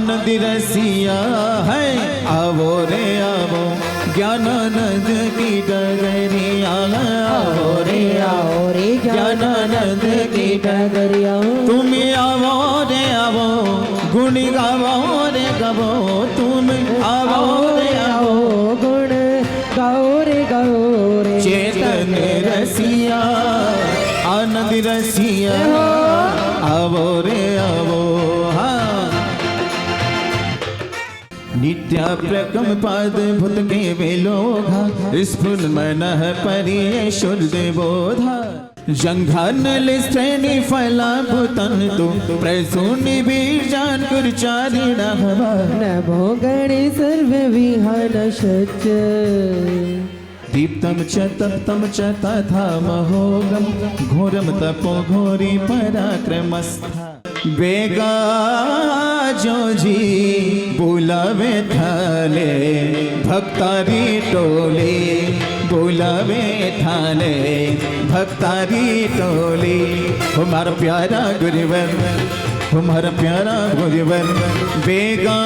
आनंद रसिया है आवो रे आवो ज्ञानानंद की डगरिया आओ रे ज्ञानानंद की डगरिया तुम आवो रे आवो गुण गावो रे गावो तुम आवो रे आवो गुण गाओ रे चेतन रसिया आनंद रसिया आवो रे आवो नित्या प्रकम पाद भूत के वेलोघा स्फुल मन परिये शुद्ध बोधा जंघान श्रेणी फला भूतन तु प्रसूनि बीजान कुरचारिण हवा नभो गणे सर्व विहान शच दीप्तम च तप्तम च तथा महोगम घोरम तपो घोरी पराक्रमस्था बेगा जो जी बुलावे थाने भक्तारी टोली बुलावे थाने भक्तारी टोली हमारा प्यारा गुरुवर हमारा प्यारा गुरुवर बेगा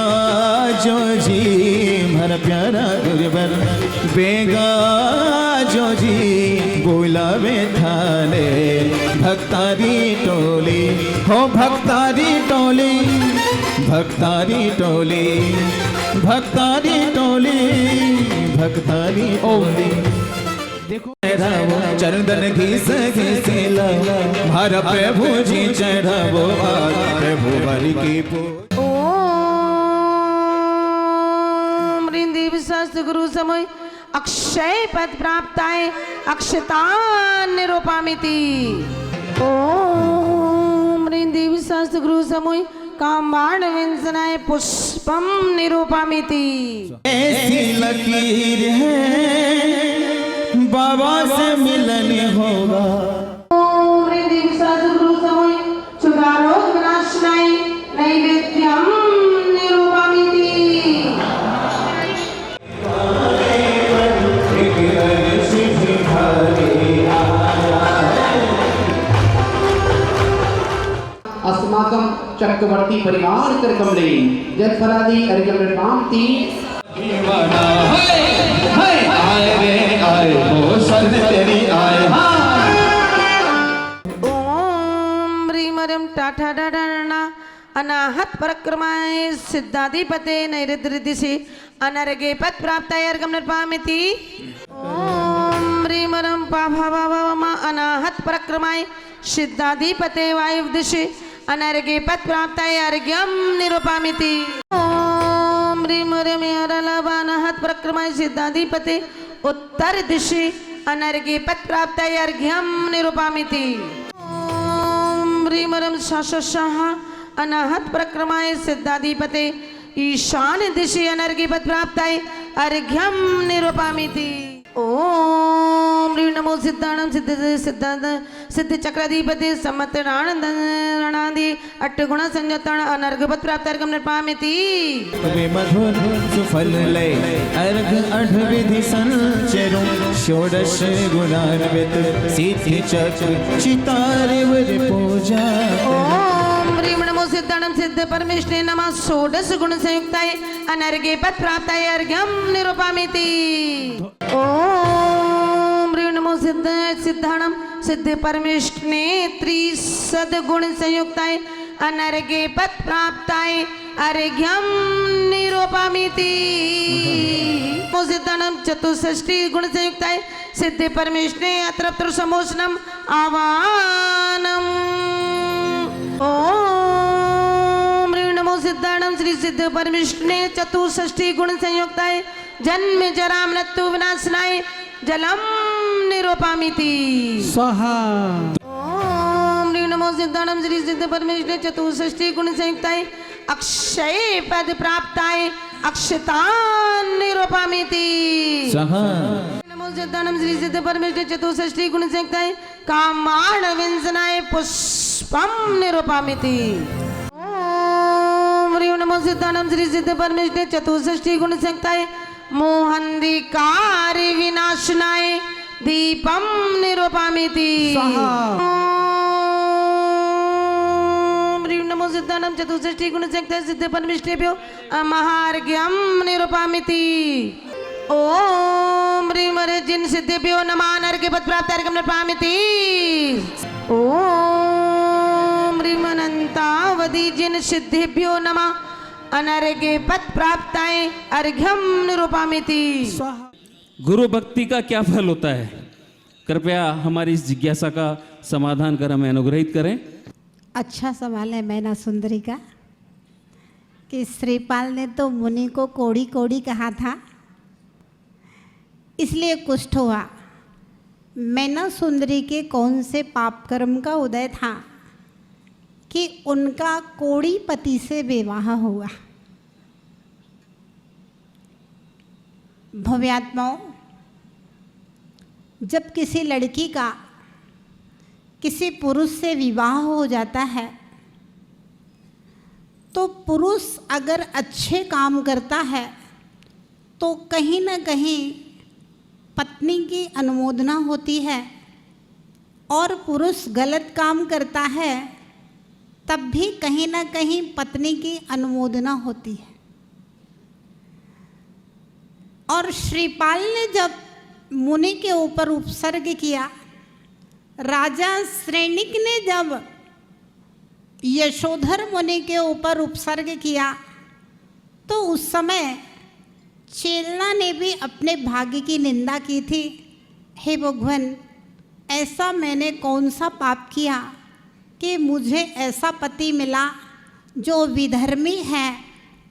जो जी हमारा प्यारा गुरुवर बेगा जो जी बुलावे थाने भक्तारी टोली हो भक्तारी टोली भक्तारी टोली भक्तारी टोली भक्तारी टोली देखो चढ़ावो चंदन घीस घीसेला हमारा प्रभु जी चढ़ावो प्रभु हरि की ओम रिंदीव शास्त्र गुरु समय अक्षय पद प्राप्ताय अक्षतान निरूपामिति ओम रिंदीव शास्त्र गुरु समय कामाण विंसनाय पुष्पम निरूपामिति ऐसी लकीर है बाबा से मिलन होगा ओम रिंदीव शास्त्र गुरु समय चुगारोग विनाशनाय नैवेद्यम निरूपामिति अस्माकं चक्रवर्ती परिवार कर कमले जतफलादि अर्घ्यम निर्मान्ति आए रे आए वो शर्द तेरी आए ओम ह्रीं मरिं टाठा डाडाणा अनाहत पराक्रमाय सिद्धाधिपते नैरुद्यदिशि अनर्घे पद प्राप्ताय अर्घ्यं निर्मामिति ओम ह्रीं मरिं पाभावामा अनाहत पराक्रमाय सिद्धाधिपते वायुदिशि अनर्घे पद प्राप्ताय अर्घ्यं निरूपामिति ओम ह्रीं मरिं अरलवानाहत पराक्रमाय सिद्धाधिपते उत्तर दिशि अनर्घे पद प्राप्ताय अर्घ्यं निरूपामिति ओम ह्रीं मरिं शासशाह अनाहत पराक्रमाय सिद्धाधिपते ईशान दिशि अनर्घे पद प्राप्ताय अर्घ्यं निरूपामिति ओम ह्रीं नमो सिद्धाणं सिद्धि चक्राधिपति सम्मतनानंद रणादि अट्टगुण संयुक्तान अनर्घ पद प्राप्त अर्घ्यं निर्मामिति वे मधुर सुफल लय अर्घ अढ़ विधि संचरो षोडश गुणान्वित सिद्धि चक्र चितारे वर पूजा ओम ह्रीं नमो सिद्धाणं सिद्ध परमेश्वरे नमः षोडश गुण संयुक्ताय अनर्घे पद प्राप्ताय अर्घ्यं निरूपामिति ओम ह्रीं नमो सिद्धाणं सिद्ध परमेश्वरे त्रिसद्गुण संयुक्ताय अनर्घे पद प्राप्ताय अर्घ्यं निरूपामिति नमो सिद्धाणं चतुष्षष्टि गुण संयुक्ताय सिद्ध परमेश्वरे अत्रत्र समोषणम् आवाहनम् ओम ह्रीं नमो सिद्धाणं श्री सिद्ध परमेश्वरे चतुष्षष्टि गुण संयुक्ताय जन्म जरा मृत्यु विनाशनाय जलम निरूपामिति स्वाहा ओम ह्रीं नमो सिद्धाणं श्री सिद्ध परमेश्वरे चतुष्षष्टि गुण संयुक्ताय अक्षय पद प्राप्ताय अक्षतान निरूपामिति स्वाहा नमो सिद्धाणं श्री सिद्ध परमेश्वरे चतुष्षष्टि गुण संयुक्ताय कामाण विंसनाय पुष्पम निरूपामिति ओम ह्रीं नमो सिद्धाणं श्री सिद्ध परमेश्वरे चतुष्षष्टि गुण संयुक्ताय मोहंधिकार विनाशनाय दीपम निरूपामिति स्वाहा ओम ह्रीं नमो सिद्धाणं चतुष्षष्टि गुणसंयुक्ताय सिद्ध परमेष्ठेभ्यो महार्घ्यं निरूपयामि। ओम ह्रीं जिन सिद्धेभ्यो नमः अनर्घ्य पद प्राप्त अर्घ्यं निरूपयामि। ओम ह्रीं अनंतावधि जिन सिद्धेभ्यो नमः अनर्घ्य पद प्राप्ताय अर्घ्यं निरूपयामि। गुरु भक्ति का क्या फल होता है? कृपया हमारी इस जिज्ञासा का समाधान कर हमें अनुग्रहित करें। अच्छा सवाल है मैना सुंदरी का कि श्रीपाल ने तो मुनि को कोड़ी कोड़ी कहा था, इसलिए कुष्ठ हुआ। मैना सुंदरी के कौन से पाप कर्म का उदय था कि उनका कोड़ी पति से विवाह हुआ? भव्यात्माओं, जब किसी लड़की का किसी पुरुष से विवाह हो जाता है तो पुरुष अगर अच्छे काम करता है तो कहीं ना कहीं पत्नी की अनुमोदना होती है, और पुरुष गलत काम करता है तब भी कहीं ना कहीं पत्नी की अनुमोदना होती है। और श्रीपाल ने जब मुनि के ऊपर उपसर्ग किया, राजा श्रेणिक ने जब यशोधर मुनि के ऊपर उपसर्ग किया, तो उस समय चेलना ने भी अपने भाग्य की निंदा की थी। हे भगवान, ऐसा मैंने कौन सा पाप किया कि मुझे ऐसा पति मिला जो विधर्मी है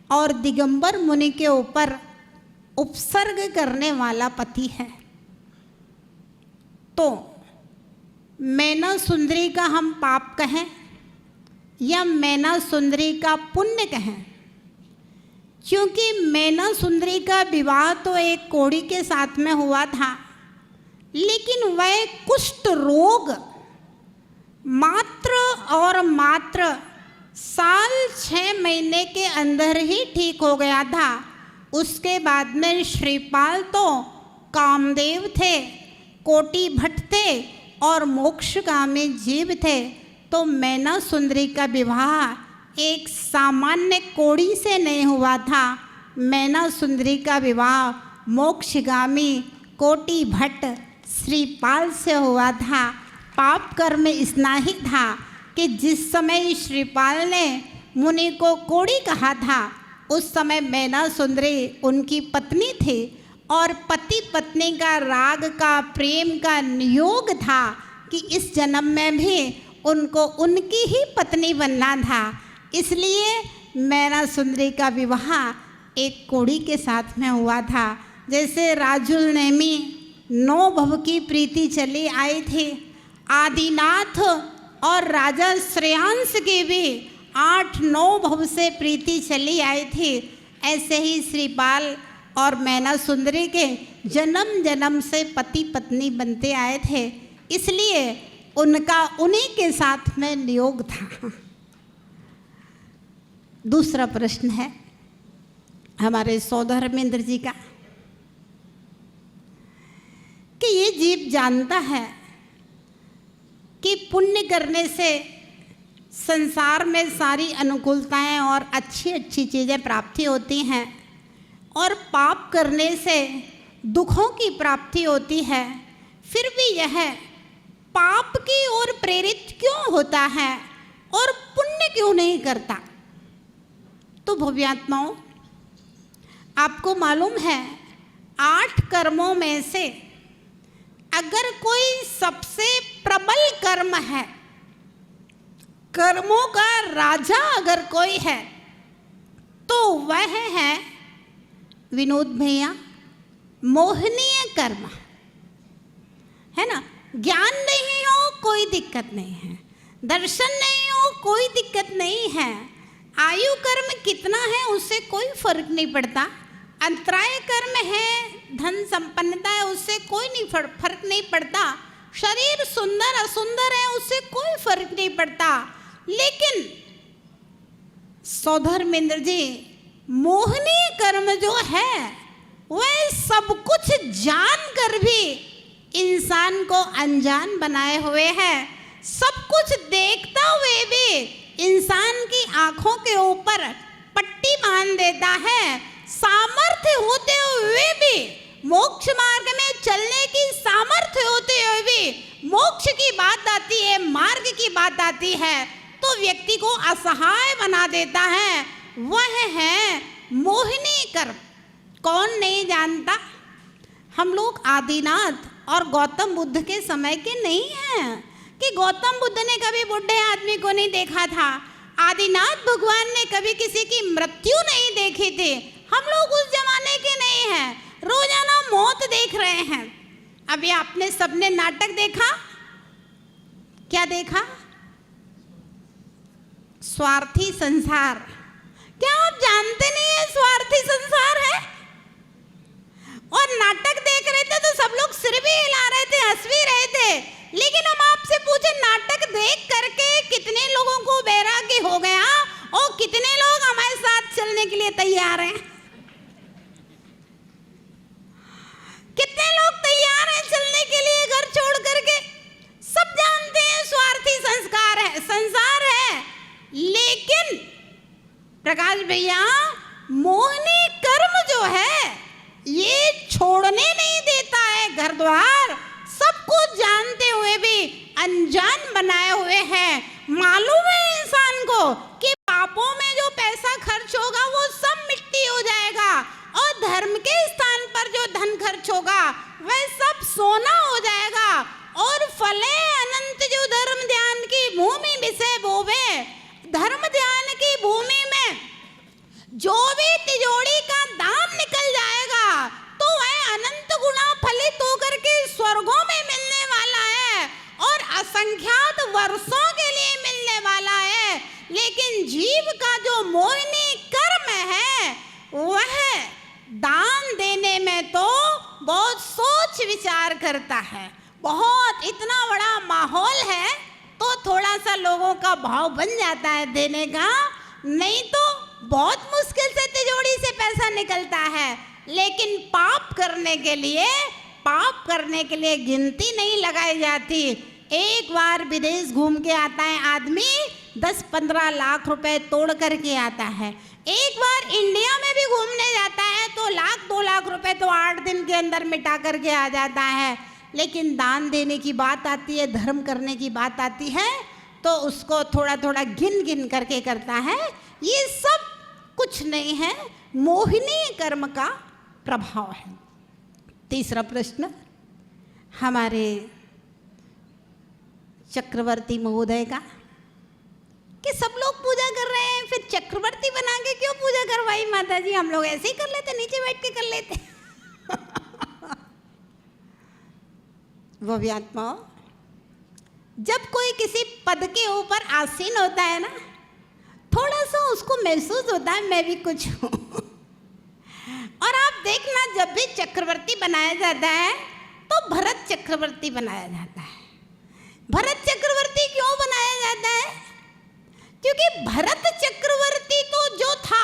और दिगंबर मुनि के ऊपर उपसर्ग करने वाला पति है। तो मैना सुंदरी का हम पाप कहें या मैना सुंदरी का पुण्य कहें, क्योंकि मैना सुंदरी का विवाह तो एक कोड़ी के साथ में हुआ था, लेकिन वह कुष्ठ रोग मात्र और मात्र 6 महीने के अंदर ही ठीक हो गया था। उसके बाद में श्रीपाल तो कामदेव थे, कोटि भट्ट थे और मोक्षगामी जीव थे। तो मैना सुंदरी का विवाह एक सामान्य कोड़ी से नहीं हुआ था। मैना सुंदरी का विवाह मोक्षगामी कोटि भट्ट श्रीपाल से हुआ था। पाप कर्म इतना ही था कि जिस समय श्रीपाल ने मुनि को कोड़ी कहा था, उस समय मैना सुंदरी उनकी पत्नी थी और पति पत्नी का राग का प्रेम का नियोग था कि इस जन्म में भी उनको उनकी ही पत्नी बनना था। इसलिए मैना सुंदरी का विवाह एक कोड़ी के साथ में हुआ था। जैसे राजुल नेमी 9 भव की प्रीति चली आई थी, आदिनाथ और राजा श्रेयांश की भी 8-9 भव से प्रीति चली आई थी। ऐसे ही श्रीपाल और मैना सुंदरी के जन्म जन्म से पति पत्नी बनते आए थे, इसलिए उनका उन्हीं के साथ में नियोग था। दूसरा प्रश्न है हमारे सौधर्मेंद्र जी का कि ये जीव जानता है कि पुण्य करने से संसार में सारी अनुकूलताएं और अच्छी अच्छी चीज़ें प्राप्ति होती हैं, और पाप करने से दुखों की प्राप्ति होती है, फिर भी यह पाप की ओर प्रेरित क्यों होता है और पुण्य क्यों नहीं करता? तो भव्यात्माओं, आपको मालूम है 8 कर्मों में से अगर कोई सबसे प्रबल कर्म है, कर्मों का राजा अगर कोई है, तो वह है विनोद भैया मोहनीय कर्म, है ना। ज्ञान नहीं हो कोई दिक्कत नहीं है, दर्शन नहीं हो कोई दिक्कत नहीं है, आयु कर्म कितना है उससे कोई फर्क नहीं पड़ता, अंतराय कर्म है, धन संपन्नता है, उससे कोई नहीं फर्क नहीं पड़ता, शरीर सुंदर असुंदर है उससे कोई फर्क नहीं पड़ता। लेकिन सौधर्मेंद्र जी, मोहनीय कर्म जो है वह सब कुछ जान कर भी इंसान को अनजान बनाए हुए है, सब कुछ देखता हुए भी इंसान की आंखों के ऊपर पट्टी बांध देता है, सामर्थ्य होते हुए भी, मोक्ष मार्ग में चलने की सामर्थ्य होते हुए भी मोक्ष की बात आती है, मार्ग की बात आती है तो व्यक्ति को असहाय बना देता है। वह है मोहिनी कर्म। कौन नहीं जानता? हम लोग आदिनाथ और गौतम बुद्ध के समय के नहीं हैं कि गौतम बुद्ध ने कभी बुढ़े आदमी को नहीं देखा था, आदिनाथ भगवान ने कभी किसी की मृत्यु नहीं देखी थी। हम लोग उस जमाने के नहीं हैं, रोजाना मौत देख रहे हैं। अभी आपने सबने नाटक देखा? क्या देखा? स्वार्थी संसार। क्या आप जानते नहीं है स्वार्थी संसार है? और नाटक देख रहे थे तो सब लोग सिर भी हिला रहे थे, हंस भी रहे थे। लेकिन हम आपसे पूछे, नाटक देख करके कितने लोगों को वैराग्य हो गया और कितने लोग हमारे साथ चलने के लिए तैयार हैं? कितने लोग तैयार हैं चलने के लिए घर छोड़ करके? सब जानते हैं स्वार्थी संसार है। लेकिन प्रकाश भैया, मोहिनी कर्म जो है ये छोड़ने नहीं देता है घर द्वार। सब कुछ जानते हुए भी अनजान बनाए हुए हैं। मालूम है इंसान को कि पापों में जो पैसा खर्च होगा वो सब मिट्टी हो जाएगा और धर्म के स्थान पर जो धन खर्च होगा वह सब सोना हो जाएगा। और फले अनंत जो धर्म ध्यान की भूमि विषय बोवे, धर्म ध्यान की भूमि में जो भी तिजोरी का दाम निकल जाएगा तो वह अनंत गुना फलित होकर के स्वर्गों में मिलने वाला है और असंख्यात वर्षों के लिए मिलने वाला है। लेकिन जीव का जो मोहिनी कर्म है वह दान देने में तो बहुत सोच विचार करता है। बहुत इतना बड़ा माहौल है तो थोड़ा सा लोगों का भाव बन जाता है देने का, नहीं तो बहुत मुश्किल से तिजोरी से पैसा निकलता है। लेकिन पाप करने के लिए गिनती नहीं लगाई जाती। एक बार विदेश घूम के आता है आदमी, 10-15 लाख रुपए तोड़ करके आता है। एक बार इंडिया में भी घूमने जाता है तो 1-2 लाख रुपए तो 8 दिन के अंदर मिटा करके आ जाता है। लेकिन दान देने की बात आती है, धर्म करने की बात आती है तो उसको थोड़ा थोड़ा गिन गिन करके करता है। ये सब कुछ नहीं है, मोहिनी कर्म का प्रभाव है। तीसरा प्रश्न हमारे चक्रवर्ती महोदय का कि सब लोग पूजा कर रहे हैं, फिर चक्रवर्ती बना के क्यों पूजा करवाई माता जी? हम लोग ऐसे ही कर लेते, नीचे बैठ के कर लेते। वो भी आत्माओं, जब कोई किसी पद के ऊपर आसीन होता है ना, थोड़ा सा उसको महसूस होता है मैं भी कुछ हूँ। और आप देखना, जब भी चक्रवर्ती बनाया जाता है तो भरत चक्रवर्ती बनाया जाता है। भरत चक्रवर्ती क्यों बनाया जाता है? क्योंकि भरत चक्रवर्ती तो जो था,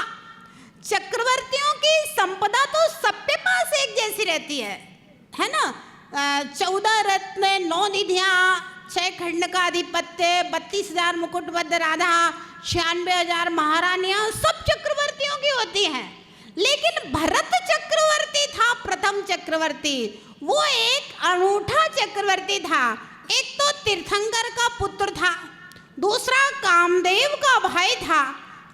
चक्रवर्तियों की संपदा तो सबके पास एक जैसी रहती है ना। 14 रत्न, 9 निधियां, 6 खंड का आधिपत्य, 32,000 मुकुटबद्ध राधा, 96,000 महारानियां, सब चक्रवर्तियों की होती हैं। लेकिन भरत चक्रवर्ती था प्रथम चक्रवर्ती। वो एक अनूठा चक्रवर्ती था। एक तो तीर्थंकर का पुत्र था, दूसरा कामदेव का भाई था,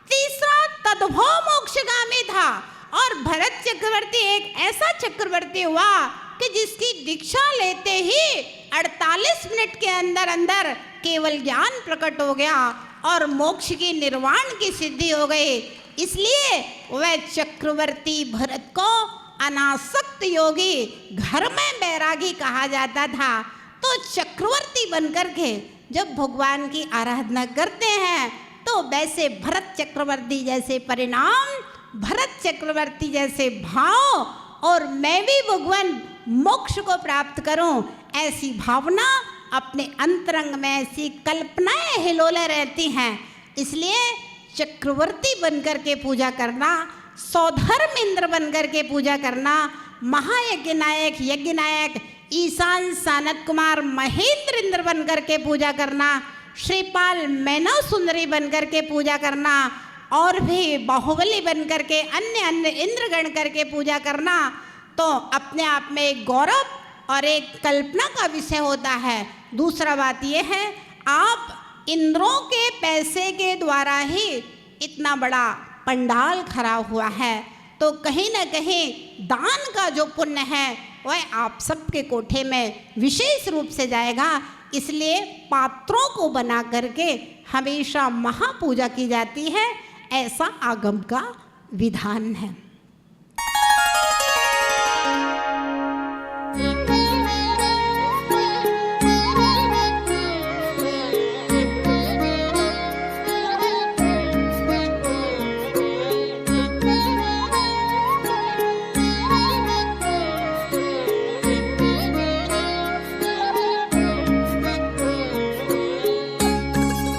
तीसरा तद्भव मोक्षगामी था। और भरत चक्रवर्ती एक ऐसा चक्रवर्ती हुआ कि जिसकी दीक्षा लेते ही 48 मिनट के अंदर अंदर केवल ज्ञान प्रकट हो गया और मोक्ष की निर्वाण की सिद्धि हो गई। इसलिए वह चक्रवर्ती भरत को अनासक्त योगी, घर में बैरागी कहा जाता था। तो चक्रवर्ती बनकर के जब भगवान की आराधना करते हैं तो वैसे भरत चक्रवर्ती जैसे परिणाम, भरत चक्रवर्ती जैसे भाव और मैं भी भगवान मोक्ष को प्राप्त करूं, ऐसी भावना अपने अंतरंग में, ऐसी कल्पनाएं हिलोले रहती हैं। इसलिए चक्रवर्ती बनकर के पूजा करना, सौधर्म इंद्र बनकर के पूजा करना, महायज्ञ नायक, यज्ञ नायक, ईशान सानत कुमार, महेंद्र इंद्र बनकर के पूजा करना, श्रीपाल मैना सुंदरी बनकर के पूजा करना और भी बाहुबली बनकर के अन्य अन्य इंद्रगण करके पूजा करना तो अपने आप में एक गौरव और एक कल्पना का विषय होता है। दूसरा बात यह है, आप इंद्रों के पैसे के द्वारा ही इतना बड़ा पंडाल खड़ा हुआ है, तो कहीं ना कहीं दान का जो पुण्य है वह आप सबके कोठे में विशेष रूप से जाएगा। इसलिए पात्रों को बना करके हमेशा महापूजा की जाती है, ऐसा आगम का विधान है।